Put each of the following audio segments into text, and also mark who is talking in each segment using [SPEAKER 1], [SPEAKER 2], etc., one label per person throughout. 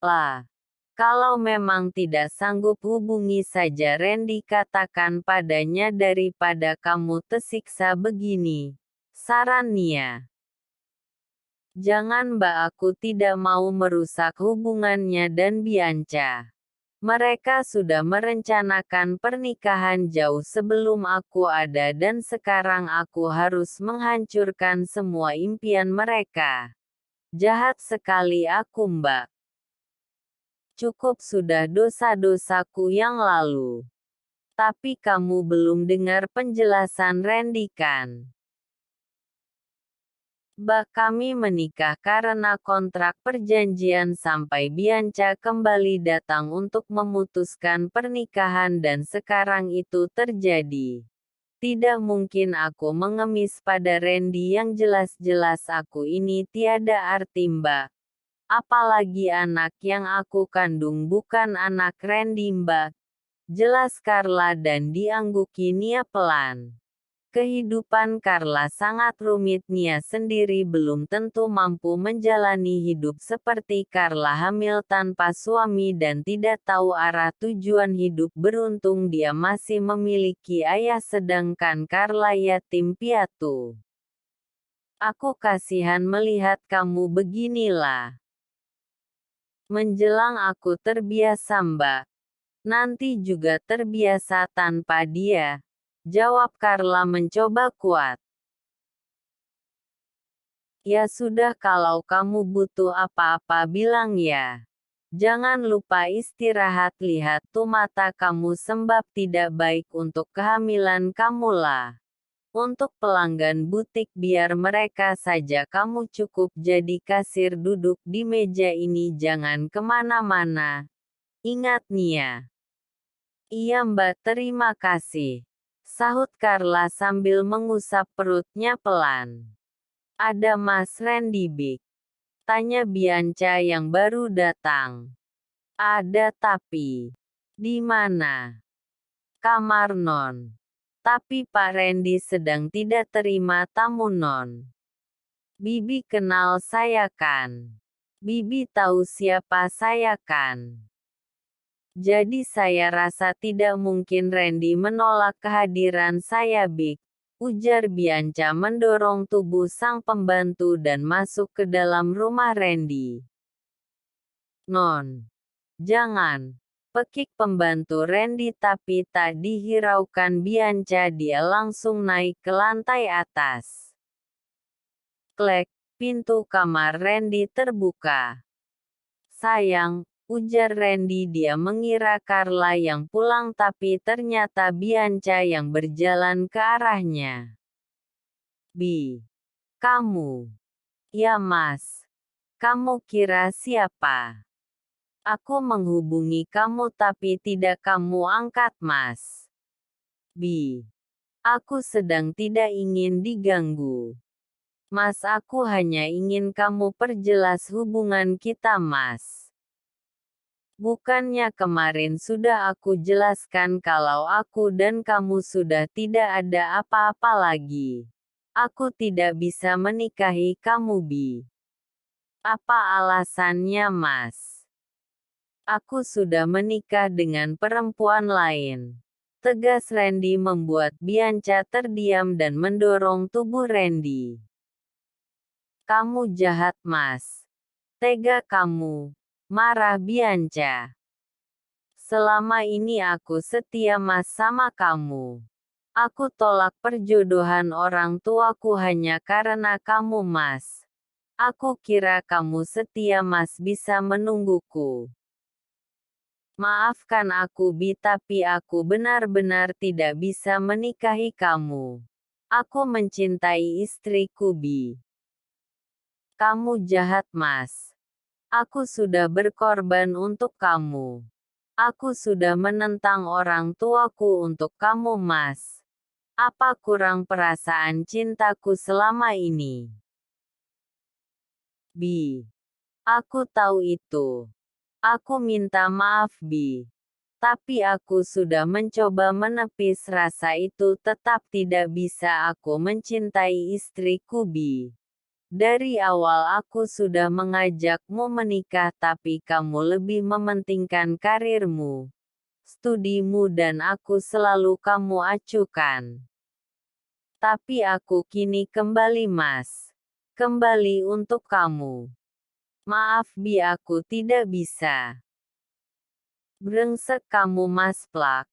[SPEAKER 1] Lah, kalau memang tidak sanggup hubungi saja Randy, katakan padanya daripada kamu tersiksa begini. Saran Nia. Jangan Mbak, aku tidak mau merusak hubungannya dan Bianca. Mereka sudah merencanakan pernikahan jauh sebelum aku ada dan sekarang aku harus menghancurkan semua impian mereka. Jahat sekali aku Mbak. Cukup sudah dosa-dosaku yang lalu. Tapi kamu belum dengar penjelasan Randy kan? Kami menikah karena kontrak perjanjian sampai Bianca kembali datang untuk memutuskan pernikahan dan sekarang itu terjadi. Tidak mungkin aku mengemis pada Randy yang jelas-jelas aku ini tiada arti Mbak. Apalagi anak yang aku kandung bukan anak Randy Mbak. Jelas Carla dan diangguki Nia pelan. Kehidupan Carla sangat rumit. Nia sendiri belum tentu mampu menjalani hidup seperti Carla hamil tanpa suami dan tidak tahu arah tujuan hidup. Beruntung dia masih memiliki ayah sedangkan Carla yatim piatu. Aku kasihan melihat kamu beginilah. Menjelang aku terbiasa Mbak. Nanti juga terbiasa tanpa dia. Jawab Carla mencoba kuat. Ya sudah, kalau kamu butuh apa-apa bilang ya. Jangan lupa istirahat, lihat tuh mata kamu sembab tidak baik untuk kehamilan kamu lah. Untuk pelanggan butik biar mereka saja, kamu cukup jadi kasir duduk di meja ini, jangan kemana-mana. Ingat Nia. Iya Mbak, terima kasih. Sahut Carla sambil mengusap perutnya pelan. Ada Mas Randy Big? Tanya Bianca yang baru datang. Ada tapi. Di mana? Kamar Non. Tapi Pak Randy sedang tidak terima tamu Non. Bibi kenal saya kan? Bibi tahu siapa saya kan? Jadi saya rasa tidak mungkin Randy menolak kehadiran saya Big, ujar Bianca mendorong tubuh sang pembantu dan masuk ke dalam rumah Randy. Non. Jangan. Pekik pembantu Randy tapi tak dihiraukan Bianca, dia langsung naik ke lantai atas. Klek, pintu kamar Randy terbuka. Sayang, ujar Randy, dia mengira Carla yang pulang tapi ternyata Bianca yang berjalan ke arahnya. Bi. Kamu. Ya Mas. Kamu kira siapa? Aku menghubungi kamu tapi tidak kamu angkat Mas. Bi. Aku sedang tidak ingin diganggu. Mas, aku hanya ingin kamu perjelas hubungan kita Mas. Bukannya kemarin sudah aku jelaskan kalau aku dan kamu sudah tidak ada apa-apa lagi. Aku tidak bisa menikahi kamu Bi. Apa alasannya Mas? Aku sudah menikah dengan perempuan lain. Tegas Randy membuat Bianca terdiam dan mendorong tubuh Randy. Kamu jahat Mas. Tega kamu. Marah Bianca. Selama ini aku setia Mas sama kamu. Aku tolak perjodohan orang tuaku hanya karena kamu Mas. Aku kira kamu setia Mas bisa menungguku. Maafkan aku Bi, tapi aku benar-benar tidak bisa menikahi kamu. Aku mencintai istriku Bi. Kamu jahat Mas. Aku sudah berkorban untuk kamu. Aku sudah menentang orang tuaku untuk kamu Mas. Apa kurang perasaan cintaku selama ini? Bi. Aku tahu itu. Aku minta maaf Bi. Tapi aku sudah mencoba menepis rasa itu, tetap tidak bisa aku mencintai istriku Bi. Dari awal aku sudah mengajakmu menikah tapi kamu lebih mementingkan karirmu, studimu dan aku selalu kamu acuhkan. Tapi aku kini kembali Mas. Kembali untuk kamu. Maaf Bi aku tidak bisa. Brengsek kamu Mas Plak.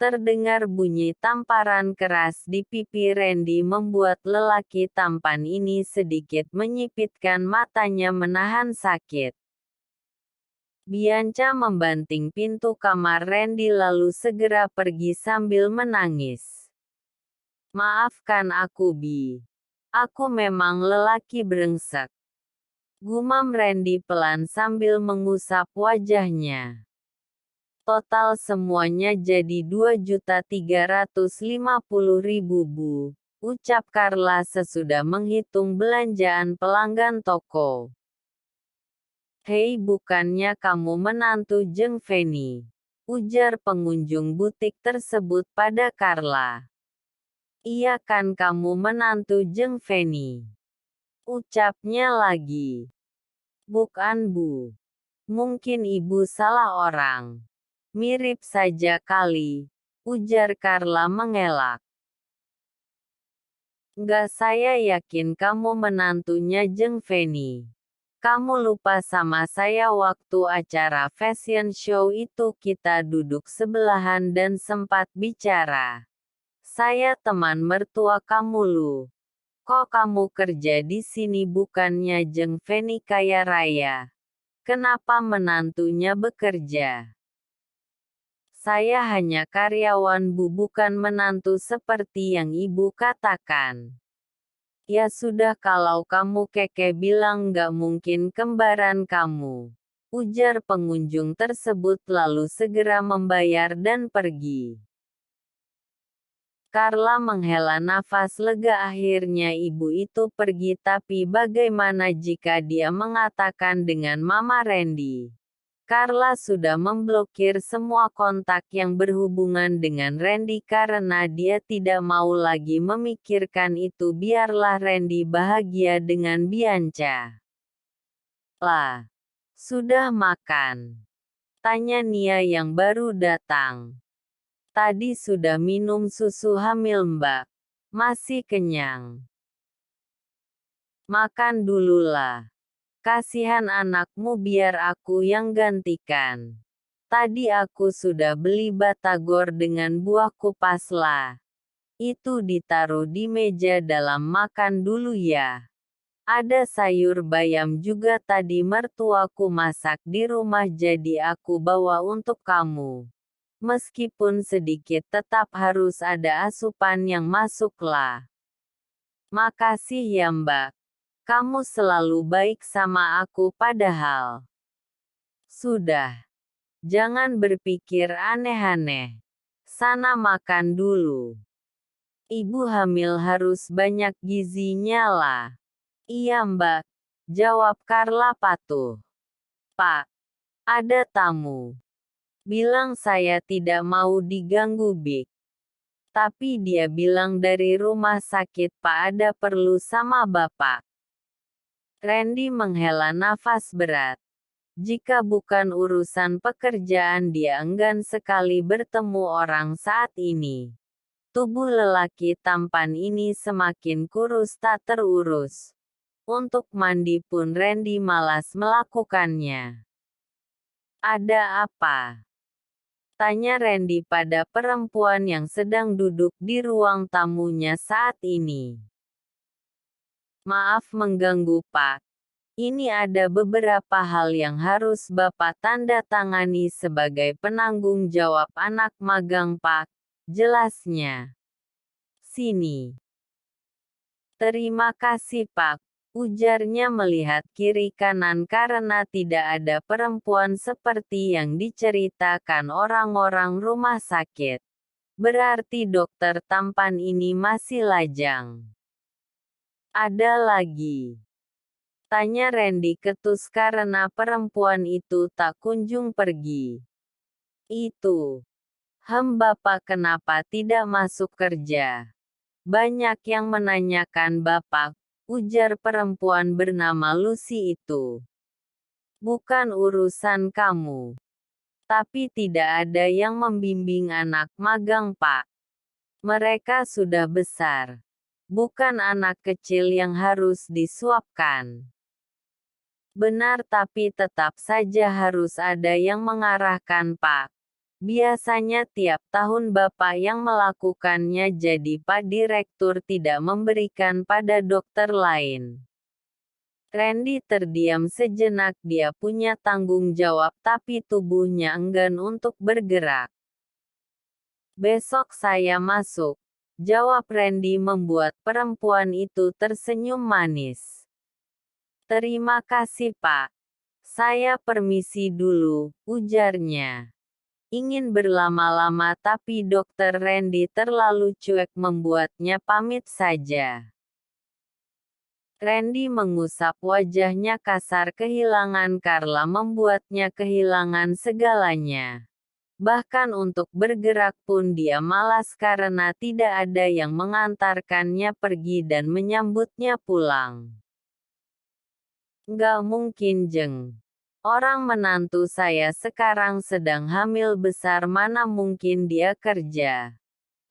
[SPEAKER 1] Terdengar bunyi tamparan keras di pipi Randy membuat lelaki tampan ini sedikit menyipitkan matanya menahan sakit. Bianca membanting pintu kamar Randy lalu segera pergi sambil menangis. Maafkan aku Bi. Aku memang lelaki brengsek. Gumam Randy pelan sambil mengusap wajahnya. Total semuanya jadi 2.350.000 Bu, ucap Carla sesudah menghitung belanjaan pelanggan toko. Hei bukannya kamu menantu Jeng Feni, ujar pengunjung butik tersebut pada Carla. Iya kan kamu menantu Jeng Feni, ucapnya lagi. Bukan Bu, mungkin ibu salah orang. Mirip saja kali, ujar Carla mengelak. Nggak saya yakin kamu menantunya Jeng Feni. Kamu lupa sama saya waktu acara fashion show itu kita duduk sebelahan dan sempat bicara. Saya teman mertua kamu lu. Kok kamu kerja di sini bukannya Jeng Feni kaya raya? Kenapa menantunya bekerja? Saya hanya karyawan Bu bukan menantu seperti yang ibu katakan. Ya sudah kalau kamu keke bilang nggak mungkin kembaran kamu. Ujar pengunjung tersebut lalu segera membayar dan pergi. Carla menghela nafas lega akhirnya ibu itu pergi tapi bagaimana jika dia mengatakan dengan Mama Randy? Carla sudah memblokir semua kontak yang berhubungan dengan Randy karena dia tidak mau lagi memikirkan itu biarlah Randy bahagia dengan Bianca. Lah, sudah makan? Tanya Nia yang baru datang. Tadi sudah minum susu hamil Mbak. Masih kenyang. Makan dululah. Kasihan anakmu biar aku yang gantikan. Tadi aku sudah beli batagor dengan buah kupas lah. Itu ditaruh di meja dalam makan dulu ya. Ada sayur bayam juga tadi mertuaku masak di rumah jadi aku bawa untuk kamu. Meskipun sedikit tetap harus ada asupan yang masuk lah. Makasih ya Mbak. Kamu selalu baik sama aku padahal. Sudah. Jangan berpikir aneh-aneh. Sana makan dulu. Ibu hamil harus banyak gizinya lah. Iya Mbak. Jawab Carla patuh. Pak. Ada tamu. Bilang saya tidak mau diganggu Bik. Tapi dia bilang dari rumah sakit Pak ada perlu sama Bapak. Randy menghela nafas berat. Jika bukan urusan pekerjaan dia enggan sekali bertemu orang saat ini. Tubuh lelaki tampan ini semakin kurus tak terurus. Untuk mandi pun Randy malas melakukannya. Ada apa? Tanya Randy pada perempuan yang sedang duduk di ruang tamunya saat ini. Maaf mengganggu Pak. Ini ada beberapa hal yang harus Bapak tanda tangani sebagai penanggung jawab anak magang Pak. Jelasnya. Sini. Terima kasih Pak. Ujarnya melihat kiri kanan karena tidak ada perempuan seperti yang diceritakan orang-orang rumah sakit. Berarti dokter tampan ini masih lajang. Ada lagi. Tanya Randy ketus karena perempuan itu tak kunjung pergi. Itu. Bapak kenapa tidak masuk kerja? Banyak yang menanyakan Bapak, ujar perempuan bernama Lucy itu. Bukan urusan kamu. Tapi tidak ada yang membimbing anak magang, Pak. Mereka sudah besar. Bukan anak kecil yang harus disuapkan. Benar, tapi tetap saja harus ada yang mengarahkan, Pak. Biasanya tiap tahun Bapak yang melakukannya, jadi Pak Direktur tidak memberikan pada dokter lain. Randy terdiam sejenak, dia punya tanggung jawab tapi tubuhnya enggan untuk bergerak. Besok saya masuk, jawab Randy membuat perempuan itu tersenyum manis. Terima kasih Pak. Saya permisi dulu, ujarnya. Ingin berlama-lama tapi Dokter Randy terlalu cuek membuatnya pamit saja. Randy mengusap wajahnya kasar, kehilangan Carla membuatnya kehilangan segalanya. Bahkan untuk bergerak pun dia malas karena tidak ada yang mengantarkannya pergi dan menyambutnya pulang. Nggak mungkin, Jeng. Orang menantu saya sekarang sedang hamil besar, mana mungkin dia kerja.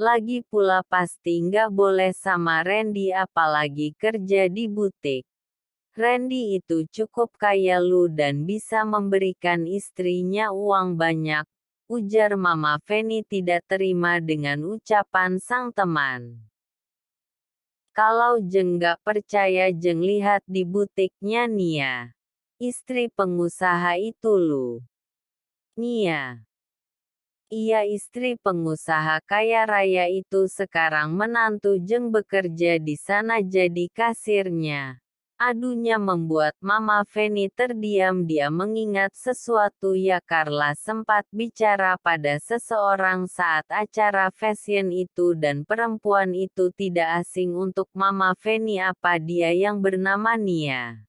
[SPEAKER 1] Lagi pula pasti nggak boleh sama Randy, apalagi kerja di butik. Randy itu cukup kaya lu dan bisa memberikan istrinya uang banyak, ujar Mama Fanny tidak terima dengan ucapan sang teman. Kalau Jeng nggak percaya, Jeng lihat di butiknya Nia. Istri pengusaha itu lu. Nia. Iya, istri pengusaha kaya raya itu. Sekarang menantu Jeng bekerja di sana jadi kasirnya. Adunya membuat Mama Fanny terdiam. Dia mengingat sesuatu. Ya, Carla sempat bicara pada seseorang saat acara fashion itu dan perempuan itu tidak asing untuk Mama Fanny. Apa dia yang bernama Nia?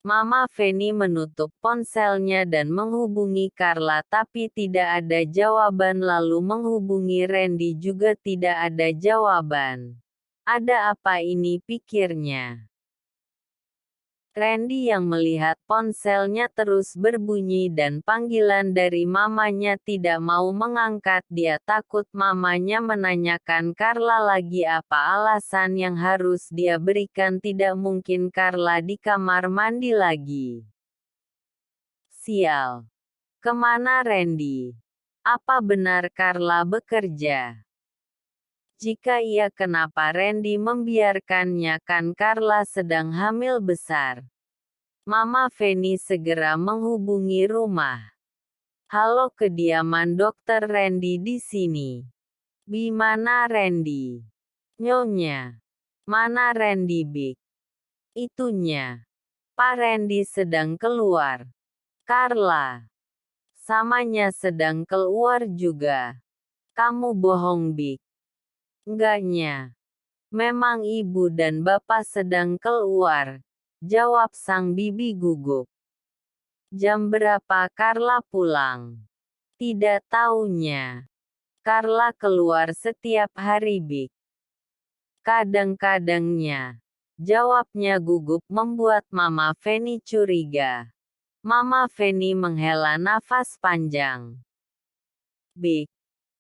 [SPEAKER 1] Mama Fanny menutup ponselnya dan menghubungi Carla tapi tidak ada jawaban, lalu menghubungi Randy juga tidak ada jawaban. Ada apa ini, pikirnya. Randy yang melihat ponselnya terus berbunyi dan panggilan dari mamanya tidak mau mengangkat. Dia takut mamanya menanyakan Carla lagi apa alasan yang harus dia berikan. Tidak mungkin Carla di kamar mandi lagi. Sial. Kemana Randy? Apa benar Carla bekerja? Jika iya, kenapa Randy membiarkannya? Kan Carla sedang hamil besar. Mama Fanny segera menghubungi rumah. Halo, kediaman Dokter Randy di sini. Bimana Randy? Nyonya. Mana Randy, Big? Itunya. Pak Randy sedang keluar. Carla. Samanya sedang keluar juga. Kamu bohong, Big. Enggaknya. Memang ibu dan bapak sedang keluar, jawab sang bibi gugup. Jam berapa Carla pulang? Tidak taunya. Carla keluar setiap hari, Big. Kadang-kadangnya. Jawabnya gugup membuat Mama Fanny curiga. Mama Fanny menghela nafas panjang. Big.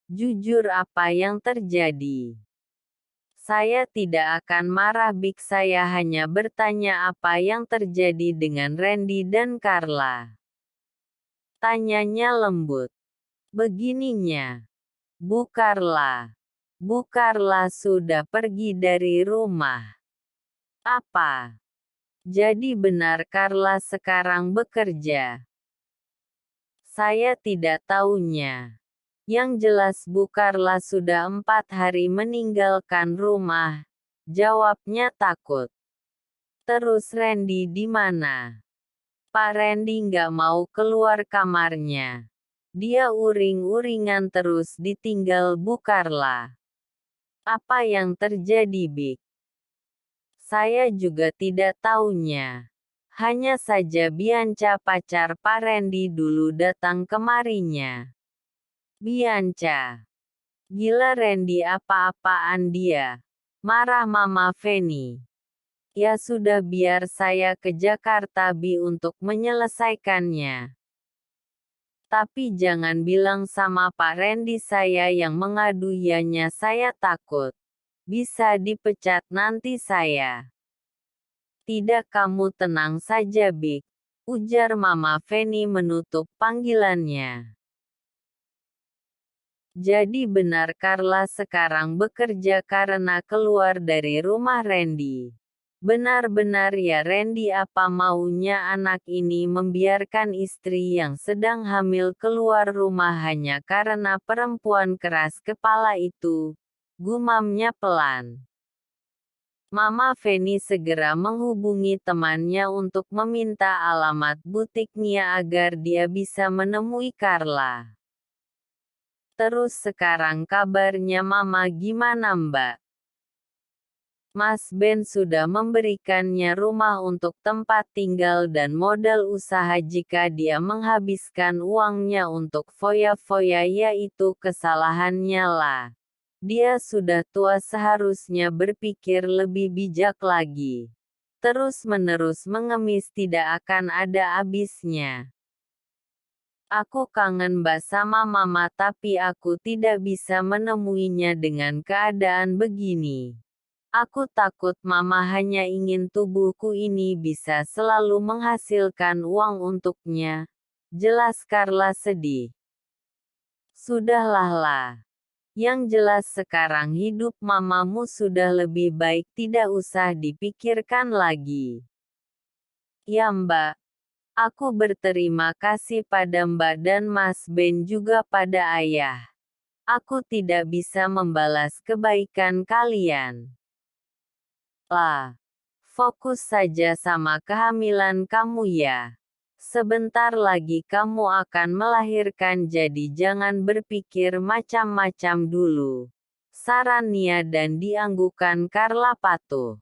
[SPEAKER 1] Jujur, apa yang terjadi? Saya tidak akan marah, Big. Saya hanya bertanya apa yang terjadi dengan Randy dan Carla. Tanyanya lembut. Begininya. Bu Carla. Bu Carla sudah pergi dari rumah. Apa? Jadi benar Carla sekarang bekerja? Saya tidak tahunya. Yang jelas Bu Carla sudah 4 hari meninggalkan rumah, jawabnya takut. Terus Randy di mana? Pak Randy nggak mau keluar kamarnya. Dia uring-uringan terus ditinggal Bu Carla. Apa yang terjadi, Big? Saya juga tidak tahunya. Hanya saja Bianca, pacar Pak Randy, dulu datang kemarinya. Bianca. Gila Randy, apa-apaan dia? marah Mama Feni. Ya sudah, biar saya ke Jakarta Bi untuk menyelesaikannya. Tapi jangan bilang sama Pak Randy saya yang mengadu, ianya saya takut bisa dipecat nanti saya. Tidak, kamu tenang saja Big, ujar Mama Feni menutup panggilannya. Jadi benar Carla sekarang bekerja karena keluar dari rumah Randy. Benar-benar ya Randy, apa maunya anak ini membiarkan istri yang sedang hamil keluar rumah hanya karena perempuan keras kepala itu, gumamnya pelan. Mama Feni segera menghubungi temannya untuk meminta alamat butik Nia agar dia bisa menemui Carla. Terus sekarang kabarnya Mama gimana Mbak? Mas Ben sudah memberikannya rumah untuk tempat tinggal dan modal usaha jika dia menghabiskan uangnya untuk foya-foya, yaitu kesalahannya lah. Dia sudah tua, seharusnya berpikir lebih bijak lagi. Terus-menerus mengemis tidak akan ada habisnya. Aku kangen Mbak sama Mama, tapi aku tidak bisa menemuinya dengan keadaan begini. Aku takut Mama hanya ingin tubuhku ini bisa selalu menghasilkan uang untuknya, jelas Carla sedih. Sudahlah lah. Yang jelas sekarang hidup Mamamu sudah lebih baik, tidak usah dipikirkan lagi. Ya Mbak. Aku berterima kasih pada Mbak dan Mas Ben, juga pada Ayah. Aku tidak bisa membalas kebaikan kalian. Lah, fokus saja sama kehamilan kamu ya. Sebentar lagi kamu akan melahirkan, jadi jangan berpikir macam-macam dulu. Saran Nia dan dianggukan Carla patuh.